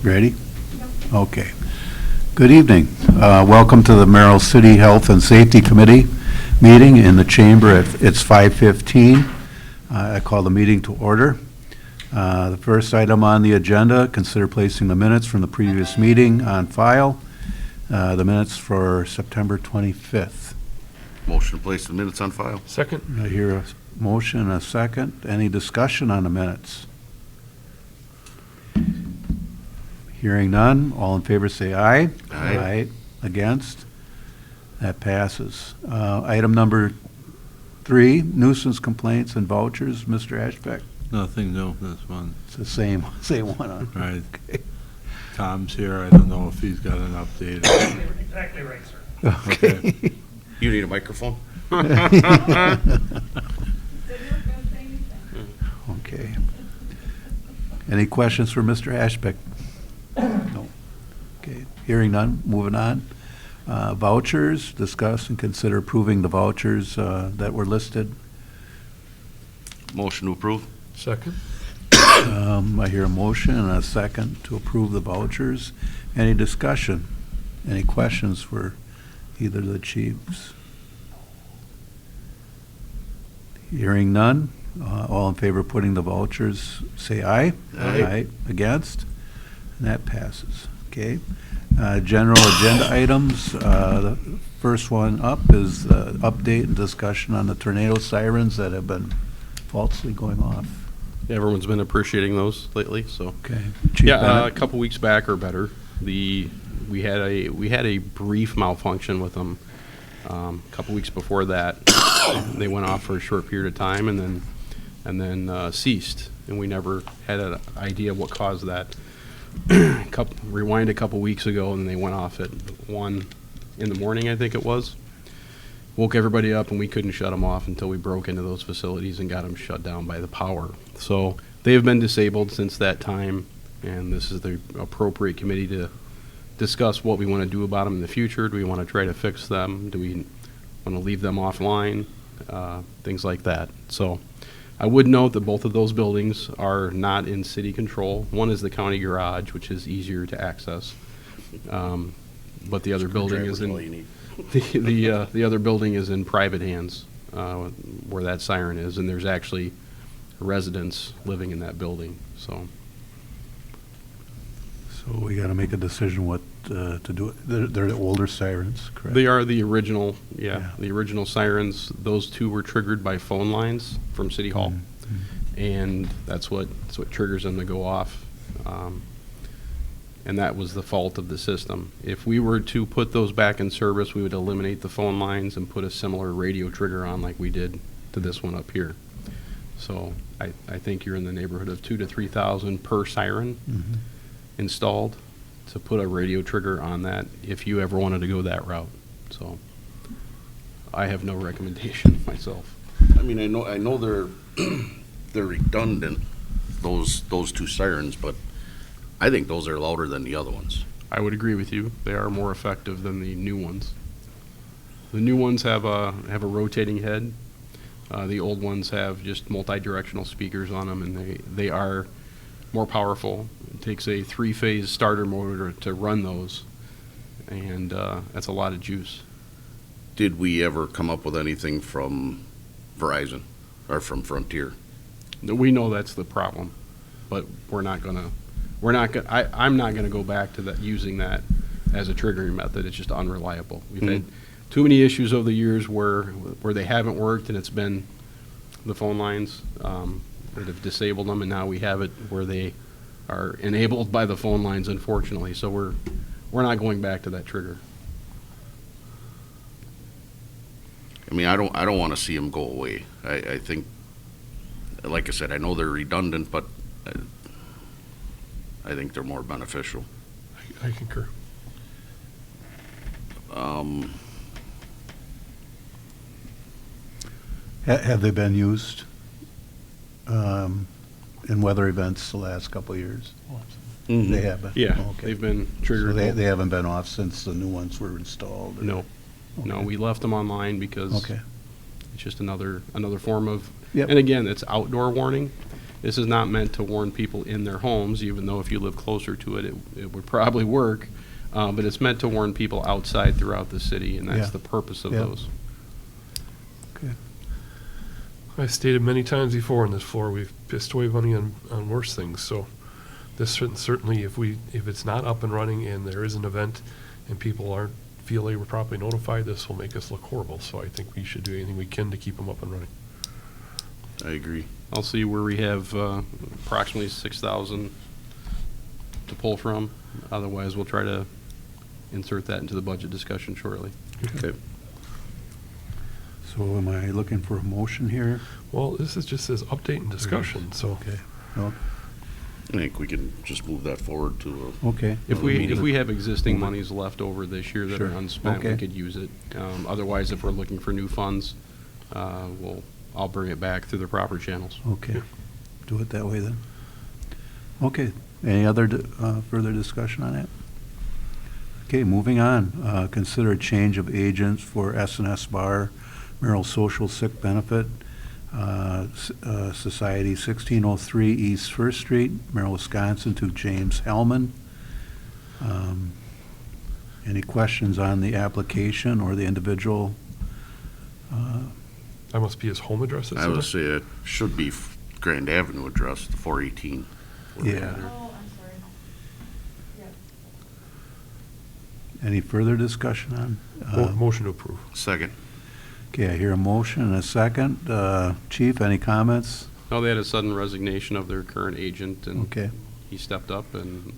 Ready? Okay. Good evening. Welcome to the Merrill City Health and Safety Committee meeting in the chamber. It's 5:15. I call the meeting to order. The first item on the agenda, consider placing the minutes from the previous meeting on file. The minutes for September 25th. Motion to place the minutes on file. Second. I hear a motion and a second. Any discussion on the minutes? Hearing none, all in favor say aye. Aye. Against? That passes. Item number 3, nuisance complaints and vouchers. Mr. Ashbeck? Nothing new, this one. It's the same one. Huh? Right. Tom's here, I don't know if he's got an update. Exactly right, sir. Okay. You need a microphone? Okay. Any questions for Mr. Ashbeck? No. Okay. Hearing none, moving on. Vouchers, discuss and consider approving the vouchers that were listed. Motion to approve. Second. I hear a motion and a second to approve the vouchers. Any discussion? Any questions for either of the chiefs? Hearing none, all in favor of putting the vouchers, say aye. Aye. Against? And that passes. Okay. General agenda items. The first one up is the update and discussion on the tornado sirens that have been falsely going off. Everyone's been appreciating those lately, so. Okay. Chief Yeah, a Bennett? couple weeks back or better, we had a brief malfunction with them. A couple weeks before that, they went off for a short period of time and then ceased, and we never had an idea what caused that. Rewind a couple weeks ago, and they went off at 1 in the morning, I think it was. Woke everybody up, and we couldn't shut them off until we broke into those facilities and got them shut down by the power. So they have been disabled since that time, and this is the appropriate committee to discuss what we want to do about them in the future. Do we want to try to fix them? Do we want to leave them offline? Things like that. So I would note that both of those buildings are not in city control. One is the county garage, which is easier to access, but the other building is Screwdriver's all you in need. the other building is in private hands, where that siren is, and there's actually residents living in that building. So We got to make a decision what to do. They're the older sirens, correct? they are the original, Yeah. the original sirens. Those two were triggered by phone lines from City Hall, and that's what triggers them to go off. And that was the fault of the system. If we were to put those back in service, we would eliminate the phone lines and put a similar radio trigger on like we did to this one up here. So I think you're in the neighborhood of $2,000 to $3,000 per siren installed to put a radio trigger on that if you ever wanted to go that route. So I have no recommendation myself. I mean, I know they're they're redundant, those two sirens, but I think those are louder than the other ones. I would agree with you. They are more effective than the new ones. The new ones have a rotating head. The old ones have just multi-directional speakers on them, and they are more powerful. It takes a 3-phase starter motor to run those, and that's a lot of juice. Did we ever come up with anything from Verizon or from Frontier? We know that's the problem, but I'm not gonna go back to that, using that as a triggering method. It's just unreliable. We've had too many issues over the years where they haven't worked, and it's been the phone lines that have disabled them, and now we have it where they are enabled by the phone lines, unfortunately. So we're not going back to that trigger. I mean, I don't want to see them go away. I think, like I said, I know they're redundant, but I think they're more beneficial. I concur. Have they been used in weather events the last couple of years? They have been? Yeah, Okay. they've been So triggered. they haven't been off since the new ones were installed? or- No, Okay. we left them online because Okay. it's just another form of. Yep. And again, it's outdoor warning. This is not meant to warn people in their homes, even though if you live closer to it, it would probably work. But it's meant to warn people outside throughout the city, and that's Yeah. the purpose of Yeah. those. Okay. I've stated many times before on this floor, we've pissed away money on worse things, so this certainly, if it's not up and running and there is an event and people feel they were properly notified, this will make us look horrible, so I think we should do anything we can to keep them up and running. I agree. I'll see where we have approximately 6,000 to pull from. Otherwise, we'll try to insert that into the budget discussion shortly. Okay. So am I looking for a motion here? Well, this is just says update and discussion, so. Okay. No? I think we can just move that forward to Okay. If Another we meeting. have existing monies left over this year that are Sure. unspent, we Okay. could use it. Otherwise, if we're looking for new funds, I'll bring it back through the proper channels. Okay. Do it that way then. Okay. Any other further discussion on that? Okay, moving on. Consider a change of agents for S&S Bar, Merrill Social Sick Benefit, Society 1603 East First Street, Merrill, Wisconsin, to James Hellman. Any questions on the application or the individual? That must be his home address. that's I in would there? say it should be Grand Avenue address, the 418. Yeah. Oh, I'm sorry. Yep. Any further discussion on? Motion to approve. Second. Okay, I hear a motion and a second. Chief, any comments? No, they had a sudden resignation of their current agent, and Okay, he stepped up, and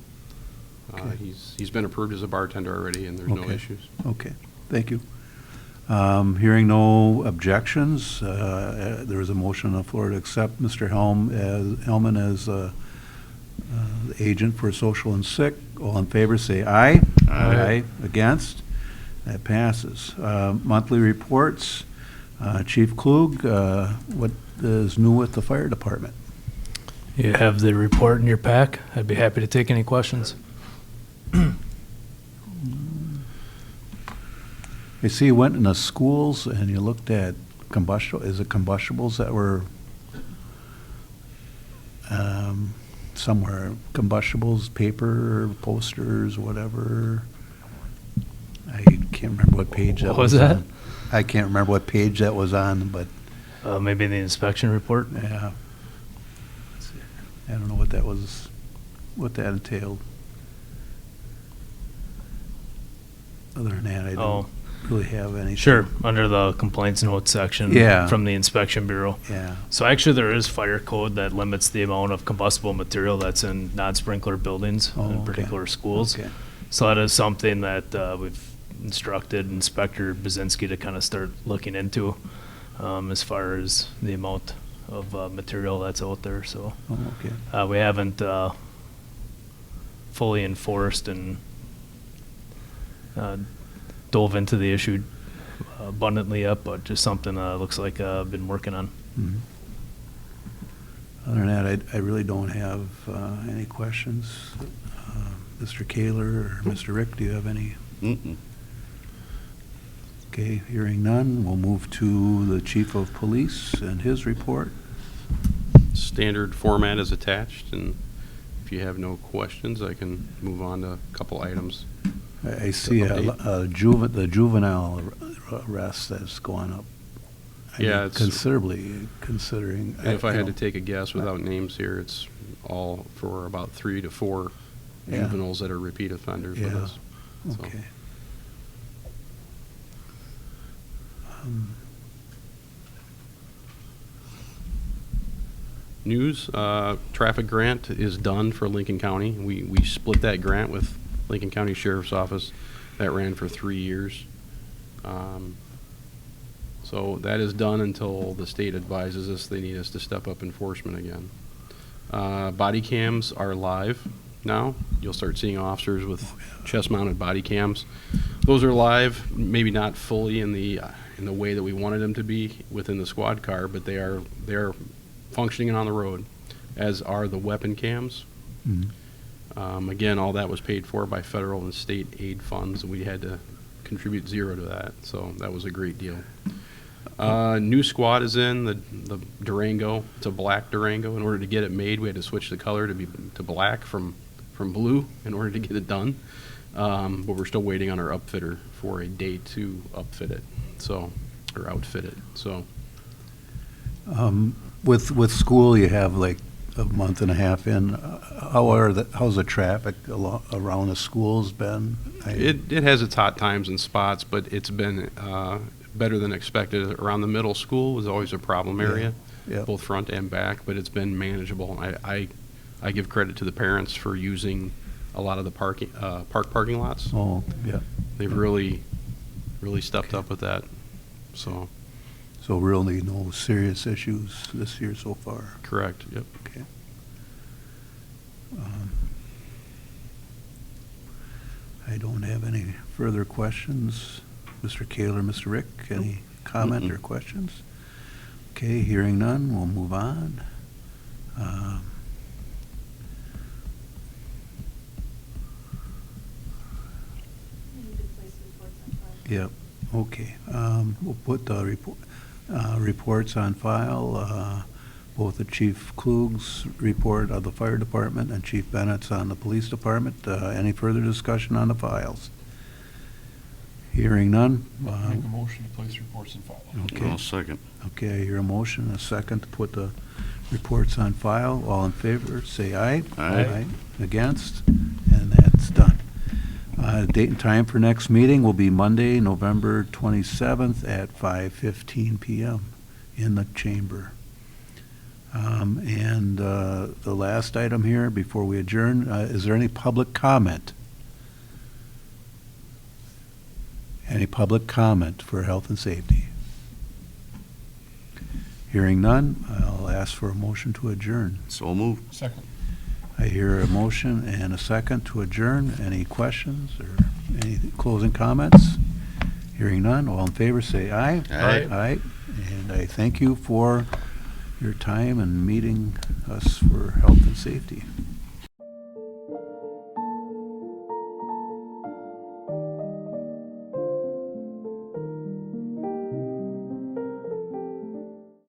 Okay. he's been approved as a bartender already, and there's no Okay. issues. okay, thank you. Hearing no objections, there is a motion on the floor to accept Mr. Hellman as the agent for social and sick. All in favor, say aye. Aye. Against? That passes. Monthly reports. Chief Klug, what is new with the fire department? You have the report in your pack. I'd be happy to take any questions. I see you went in the schools and you looked at is it combustibles that were somewhere, combustibles, paper, posters, whatever? I can't remember what page that What was was that? on. I can't remember what page that was on, but, Maybe the inspection report. yeah. I don't know what that was, what that entailed. Other than that, I Oh, don't really have any. sure, under the complaints notes section. Yeah. From the inspection bureau. Yeah, So actually, there is fire code that limits the amount of combustible material that's in non-sprinkler buildings, Oh, in okay. particular schools. okay, So that is something that we've instructed Inspector Bazinski to kind of start looking into, as far as the amount of material that's out there, so. oh, okay. We haven't fully enforced and dove into the issue abundantly yet, but just something looks like I've been working on. Mhm. Other than that, I really don't have any questions. Mr. Kaler or Mr. Rick, do you have any? Mm-mm. Okay, hearing none, we'll move to the Chief of Police and his report. Standard format is attached, and if you have no questions, I can move on to a couple items. I see the juvenile arrest that's gone up. I Yeah, mean, it's- considerably, considering. And if I had to you know, take a guess without names here, it's all for about 3 to 4 Yeah. juveniles that are repeat offenders with Yeah. us. So, Okay. News, traffic grant is done for Lincoln County. We split that grant with Lincoln County Sheriff's Office. That ran for 3 years. So that is done until the state advises us they need us to step up enforcement again. Body cams are live now. You'll start seeing officers with chest-mounted body cams. Those are live, maybe not fully in the way that we wanted them to be within the squad car, but they are functioning on the road, as are the weapon cams. Mhm. Again, all that was paid for by federal and state aid funds, and we had to contribute 0 to that, so that was a great deal. New squad is in, the Durango. It's a black Durango. In order to get it made, we had to switch the color to black from blue in order to get it done. But we're still waiting on our upfitter for a date to upfit it, or outfit it, so. With school, you have like a month and a half in. How's the traffic around the schools been? It has its hot times and spots, but it's been better than expected. Around the middle school was always a problem area, Yeah. both front and back, but it's been manageable. I give credit to the parents for using a lot of the park parking lots. Oh, yeah. They've really stepped up with that, so, So really no serious issues this year so far? correct, yep. Okay. I don't have any further questions. Mr. Kaler, Mr. Rick, any comment or questions? Okay, hearing none, we'll move on. You need to place reports on file. Yep, okay. We'll put the reports on file, both the Chief Klug's report of the fire department and Chief Bennett's on the police department. Any further discussion on the files? Hearing none? Make a motion to place reports in file. Okay. I'll second. Okay, I hear a motion, a second to put the reports on file. All in favor, say aye. Aye. Against? And that's done. Date and time for next meeting will be Monday, November 27th at 5:15 PM in the chamber. And the last item here before we adjourn, is there any public comment? Any public comment for health and safety? Hearing none, I'll ask for a motion to adjourn. So move. Second. I hear a motion and a second to adjourn. Any questions or any closing comments? Hearing none, all in favor say aye. Aye. Aye, and I thank you for your time and meeting us for health and safety.